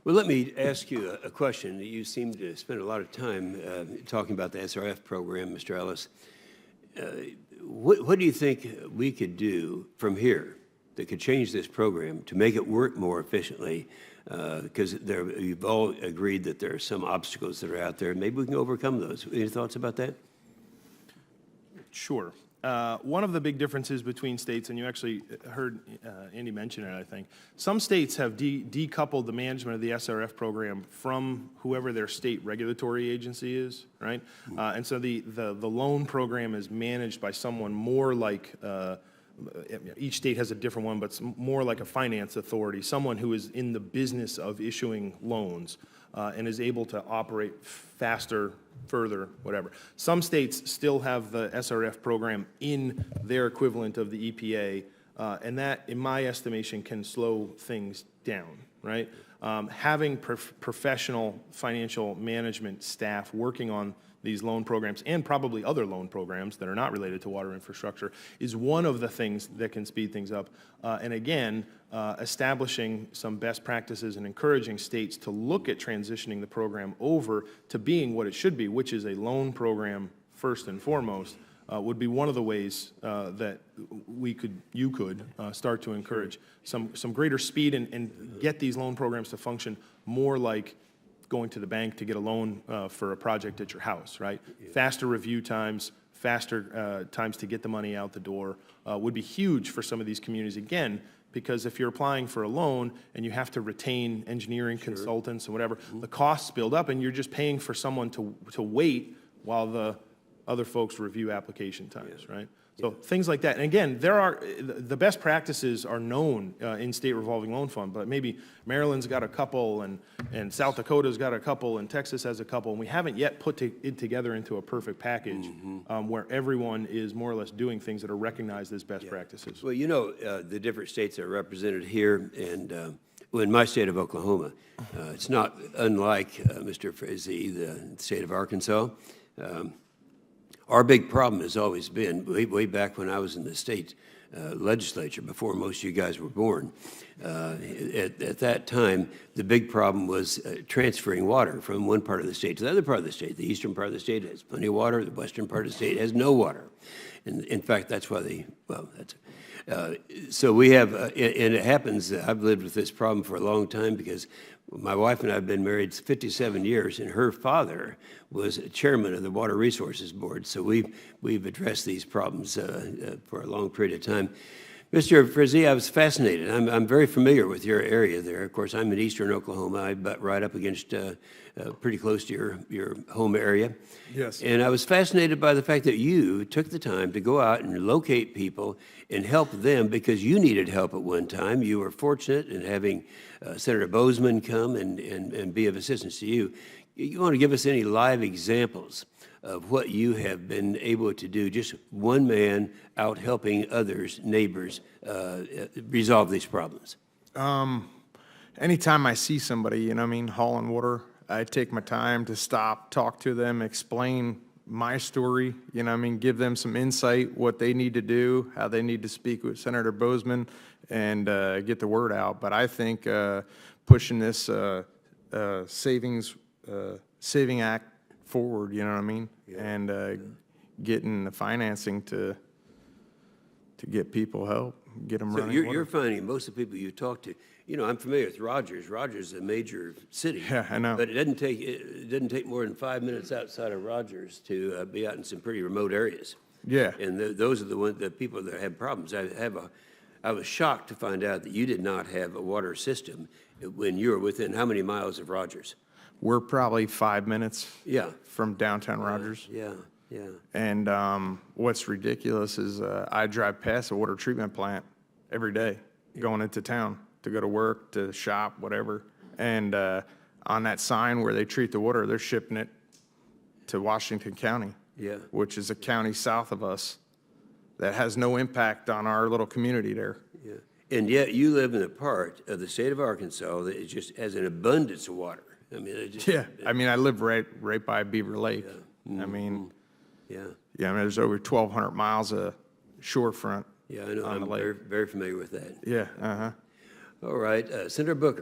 Well, let me ask you a question. You seem to spend a lot of time talking about the SRF program, Mr. Ellis. What do you think we could do from here that could change this program to make it work more efficiently? Because you've all agreed that there are some obstacles that are out there. Maybe we can overcome those. Any thoughts about that? Sure. One of the big differences between states, and you actually heard Andy mention it, I think, some states have decoupled the management of the SRF program from whoever their state regulatory agency is, right? And so the loan program is managed by someone more like, each state has a different one, but it's more like a finance authority, someone who is in the business of issuing loans and is able to operate faster, further, whatever. Some states still have the SRF program in their equivalent of the EPA, and that, in my estimation, can slow things down, right? Having professional financial management staff working on these loan programs and probably other loan programs that are not related to water infrastructure is one of the things that can speed things up. And again, establishing some best practices and encouraging states to look at transitioning the program over to being what it should be, which is a loan program first and foremost, would be one of the ways that you could start to encourage some greater speed and get these loan programs to function more like going to the bank to get a loan for a project at your house, right? Yeah. Faster review times, faster times to get the money out the door would be huge for some of these communities. Again, because if you're applying for a loan and you have to retain engineering consultants and whatever, the costs build up and you're just paying for someone to wait while the other folks review application times, right? So things like that. And again, the best practices are known in state revolving loan fund, but maybe Maryland's got a couple and South Dakota's got a couple and Texas has a couple, and we haven't yet put it together into a perfect package where everyone is more or less doing things that are recognized as best practices. Well, you know, the different states are represented here, and well, in my state of Oklahoma, it's not unlike Mr. Frazee, the state of Arkansas. Our big problem has always been, way back when I was in the state legislature, before most of you guys were born, at that time, the big problem was transferring water from one part of the state to the other part of the state. The eastern part of the state has plenty of water. The western part of the state has no water. And in fact, that's why so we have, and it happens, I've lived with this problem for a long time because my wife and I have been married 57 years, and her father was chairman of the Water Resources Board. So we've addressed these problems for a long period of time. Mr. Frazee, I was fascinated. I'm very familiar with your area there. Of course, I'm in eastern Oklahoma. I butt right up against, pretty close to your home area. Yes. And I was fascinated by the fact that you took the time to go out and locate people and help them because you needed help at one time. You were fortunate in having Senator Bozeman come and be of assistance to you. You want to give us any live examples of what you have been able to do, just one man out helping others, neighbors, resolve these problems? Anytime I see somebody, you know what I mean, hauling water, I take my time to stop, talk to them, explain my story, you know what I mean, give them some insight, what they need to do, how they need to speak with Senator Bozeman, and get the word out. But I think pushing this Saving Act forward, you know what I mean, and getting the financing to get people help, get them running. So you're finding most of the people you talk to, you know, I'm familiar with Rogers. Rogers is a major city. Yeah, I know. But it doesn't take more than 5 minutes outside of Rogers to be out in some pretty remote areas. Yeah. And those are the people that have problems. I was shocked to find out that you did not have a water system when you were within how many miles of Rogers? We're probably 5 minutes from downtown Rogers. Yeah. And what's ridiculous is I drive past a water treatment plant every day going into town to go to work, to shop, whatever. And on that sign where they treat the water, they're shipping it to Washington County, which is a county south of us that has no impact on our little community there. Yeah. And yet you live in a part of the state of Arkansas that is just has an abundance of water. I mean, I mean, I live right by Beaver Lake. I mean, I mean, there's over 1,200 miles of shorefront. Yeah, I know. I'm very familiar with that. Yeah. All right, Senator Booker.